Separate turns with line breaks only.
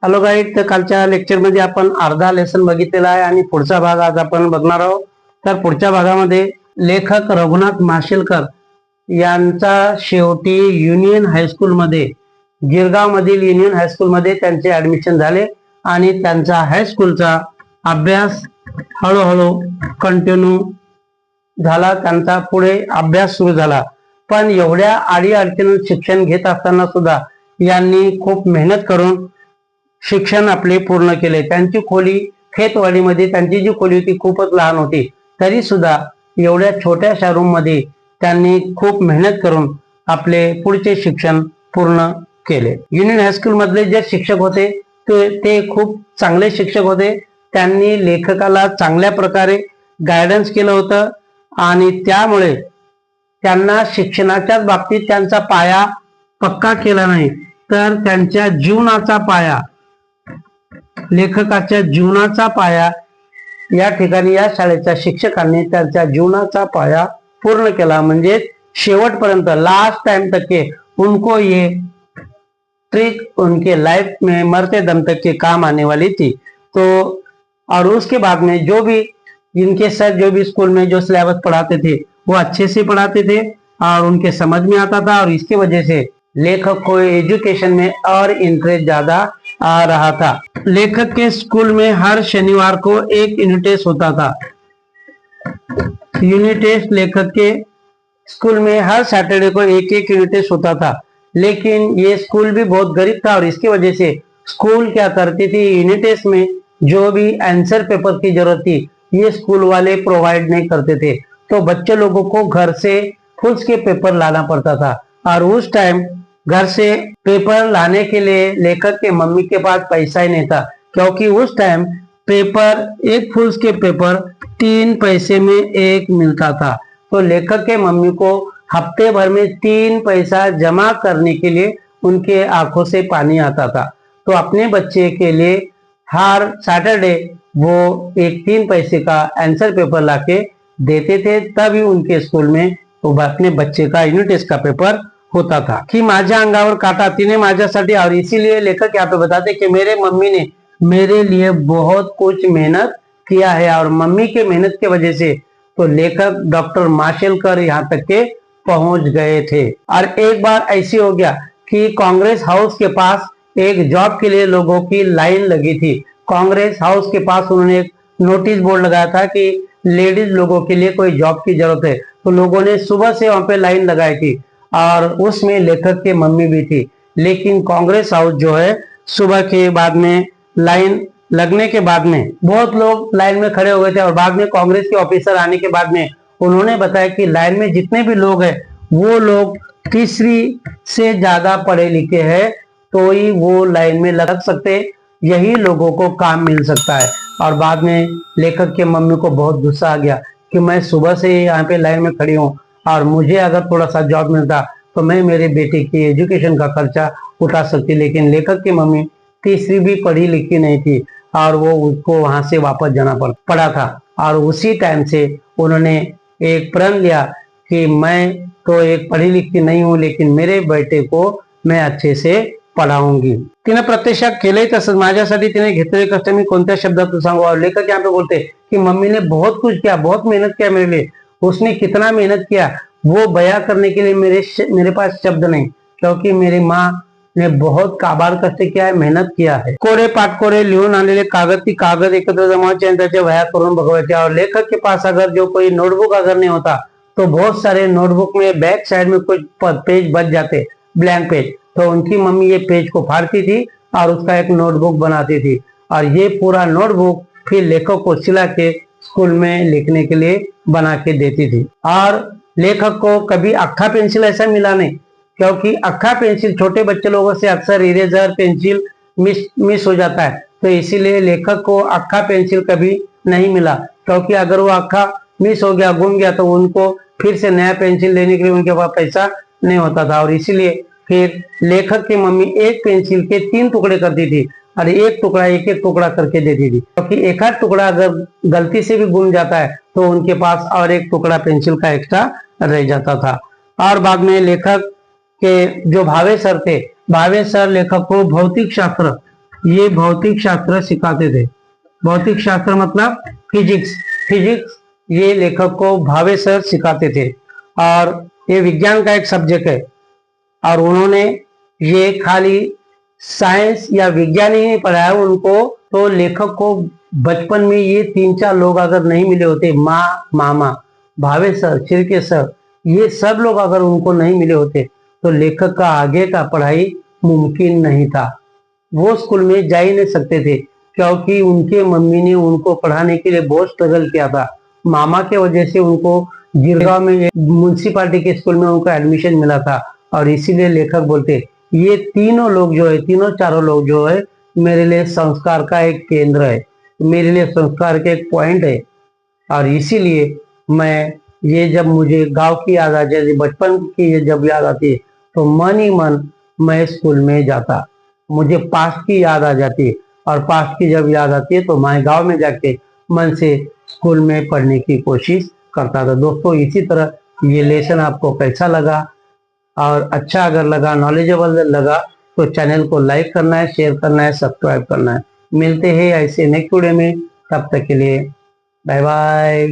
Hello guide, तर कालच्या लेक्चरमध्ये आपण अर्धा लेसन बघितलेला आहे आणि पुढचा भाग आज आपण बघणार आहोत. तर पुढच्या भागामध्ये लेखक रघुनाथ माशेलकर यांचा शेवटी युनियन हायस्कूलमध्ये, गिरगाव मधील युनियन हायस्कूलमध्ये त्यांचे ऍडमिशन झाले आणि त्यांचा हायस्कूलचा अभ्यास हळूहळू कंटिन्यू झाला. त्यांचा पुढे अभ्यास सुरू झाला. पण एवढ्या अडीअडचणीत शिक्षण घेत असताना सुद्धा यांनी खूप मेहनत करून शिक्षण आपले पूर्ण केले. त्यांची खोली खेतवाडीमध्ये, त्यांची जी खोली होती खूपच लहान होती, तरी सुद्धा एवढ्या छोट्याशा रूम मध्ये त्यांनी खूप मेहनत करून आपले पुढचे शिक्षण पूर्ण केले. युनियन हायस्कूल मधले जे शिक्षक होते ते खूप चांगले शिक्षक होते. त्यांनी लेखकाला चांगल्या प्रकारे गायडन्स केलं होतं आणि त्यामुळे त्यांना शिक्षणाच्याच बाबतीत त्यांचा पाया पक्का केला नाही, तर त्यांच्या जीवनाचा पाया, लेखकाच्या जीवनाचा पाया या ठिकाणी या शाळेच्या शिक्षकांनी त्यांच्या जीवनाचा पाया पूर्ण केला. म्हणजे शेवटपर्यंत, लास्ट टाइम तक के उनको ये ट्रिक उनके लाइफ में मरते दम तक के काम आने वाली थी. तो और उसके बाद में जो भी इनके सर जो भी स्कूल में जो सिलेबस पढ़ाते थे वो अच्छे से पढ़ाते थे और उनके समझ में आता था, और इसकी वजह से लेखक को एजुकेशन में और इंटरेस्ट ज्यादा आ रहा था. लेखक के स्कूल में हर शनिवार को एक यूनिट टेस्ट होता था. यूनिट टेस्ट लेखक के स्कूल में हर सैटरडे को एक एक यूनिट टेस्ट होता था. लेकिन ये स्कूल भी बहुत गरीब था और इसकी वजह से स्कूल क्या करती थी, यूनिट टेस्ट में जो भी आंसर पेपर की जरूरत थी ये स्कूल वाले प्रोवाइड नहीं करते थे. तो बच्चे लोगों को घर से खुद के पेपर लाना पड़ता था. और उस टाइम घर से पेपर लाने के लिए लेखक के मम्मी के पास पैसा ही नहीं था, क्योंकि उस टाइम पेपर, एक फुल्स के पेपर 3 पैसे में एक मिलता था. तो लेखक के मम्मी को हफ्ते भर में 3 पैसा जमा करने के लिए उनके आंखों से पानी आता था. तो अपने बच्चे के लिए हर सैटरडे वो एक 3 पैसे का आंसर पेपर लाके देते थे, तभी उनके स्कूल में वो अपने बच्चे का यूनिट टेस्ट का पेपर होता था. कि माझ्या अंगावर काटा तिने माझ्यासाठी, और इसीलिए लेखक यहाँ पे बताते कि मेरे मम्मी ने मेरे लिए बहुत कुछ मेहनत किया है, और मम्मी के मेहनत की वजह से तो लेखक डॉक्टर माशेलकर यहाँ तक के पहुंच गए थे. और एक बार ऐसी हो गया कि कांग्रेस हाउस के पास एक जॉब के लिए लोगों की लाइन लगी थी. कांग्रेस हाउस के पास उन्होंने एक नोटिस बोर्ड लगाया था कि लेडीज लोगों के लिए कोई जॉब की जरूरत है. तो लोगों ने सुबह से वहां पे लाइन लगाई थी और उसमें लेखक के मम्मी भी थी. लेकिन कांग्रेस हाउस जो है, सुबह के बाद में लाइन लगने के बाद में बहुत लोग लाइन में खड़े हो गए थे, और बाद में कांग्रेस के ऑफिसर आने के बाद में उन्होंने बताया कि लाइन में जितने भी लोग हैं वो लोग तीसरी से ज्यादा पढ़े लिखे हैं, तो ही वो लाइन में लग सकते, यही लोगों को काम मिल सकता है. और बाद में लेखक के मम्मी को बहुत गुस्सा आ गया कि मैं सुबह से यहाँ पे लाइन में खड़ी हूँ, और मुझे अगर थोड़ा सा जॉब मिलता तो मैं मेरे बेटे की एजुकेशन का खर्चा उठा सकती. लेकिन लेखक की मम्मी तीसरी भी पढ़ी लिखी नहीं थी और वो उसको वहां से वापस जाना पड़ा था. और उसी टाइम से उन्होंने एक प्रण लिया कि मैं तो एक पढ़ी लिखी नहीं हूँ, लेकिन मेरे बेटे को मैं अच्छे से पढ़ाऊंगी. तिने प्रत्यक्षात केलंय तसंच. माझ्यासाठी तिने घेतलेले कष्ट मी कोणत्या शब्दात सांगू. लेखक यहाँ पे बोलते कि मम्मी ने बहुत कुछ किया, बहुत मेहनत किया मेरे लिए. उसने कितना मेहनत किया वो बयां करने के लिए मेरे पास शब्द नहीं, क्योंकि मेरी माँ ने बहुत काबाड कष्ट किया है, मेहनत किया है. कोरे पाटकोरे लिहून आलेले कागद, ती कागद एकत्र जमावायचे आणि त्याच्या वह्या करून बघवायचे. और लेखक के पास अगर जो कोई नोटबुक अगर नहीं होता तो बहुत सारे नोटबुक में बैक साइड में कुछ पेज बच जाते, ब्लैंक पेज. तो उनकी मम्मी ये पेज को फाड़ती थी और उसका एक नोटबुक बनाती थी, और ये पूरा नोटबुक फिर लेखक को सिला के स्कूल में लिखने के लिए बना के देती थी. और लेखक को कभी अक्खा पेंसिल ऐसा मिला नहीं, क्योंकि अक्खा पेंसिल छोटे बच्चे लोगों से अक्सर इरेजर पेंसिल मिस हो जाता है. तो इसीलिए लेखक को अक्खा पेंसिल कभी नहीं मिला, क्योंकि अगर वो अक्खा मिस हो गया, गुम गया, तो उनको फिर से नया पेंसिल लेने के लिए उनके पास पैसा नहीं होता था. और इसीलिए फिर लेखक की मम्मी एक पेंसिल के 3 टुकड़े करती थी और एक एक टुकड़ा करके देती थी, क्योंकि एक आध टुकड़ा अगर गलती से भी गुम जाता है तो उनके पास और एक टुकड़ा पेंसिल का एक्स्ट्रा रह जाता था. और बाद में लेखक के जो भावे सर थे, भावे सर लेखक को भौतिक शास्त्र ये भौतिक शास्त्र सिखाते थे। भौतिक शास्त्र मतलब फिजिक्स। फिजिक्स ये लेखक को भावे सर सिखाते थे और ये विज्ञान का एक सब्जेक्ट है। और उन्होंने ये खाली साइंस या विज्ञान ही नहीं पढ़ाया उनको, तो लेखक को बचपन में ये 3-4 लोग अगर नहीं मिले होते, माँ, मामा, भावे सर, छिरके सर, ये सब लोग अगर उनको नहीं मिले होते तो लेखक का आगे का पढ़ाई मुमकिन नहीं था। वो स्कूल में जा ही नहीं सकते थे क्योंकि उनके मम्मी ने उनको पढ़ाने के लिए बहुत स्ट्रगल किया था। मामा के वजह से उनको गिरगांव में म्यूनसिपालिटी के स्कूल में उनको एडमिशन मिला था और इसीलिए लेखक बोलते ये तीनों लोग जो है, तीनों चारों लोग जो है, मेरे लिए संस्कार का एक केंद्र है, मेरे लिए संस्कार के एक पॉइंट है। और इसीलिए मैं ये जब मुझे गांव की याद आ जाती, बचपन की जब याद आती है तो मन ही मन मैं स्कूल में जाता। मुझे पास्ट की याद आ जाती है और पास्ट की जब याद आती है तो मैं गांव में जाके मन से स्कूल में पढ़ने की कोशिश करता था। दोस्तों, इसी तरह ये लेसन आपको कैसा लगा, और अच्छा अगर लगा, नॉलेजेबल लगा, तो चैनल को लाइक करना है, शेयर करना है, सब्सक्राइब करना है। मिलते हैं ऐसे नेक्स्ट वीडियो में, तब तक के लिए बाय बाय।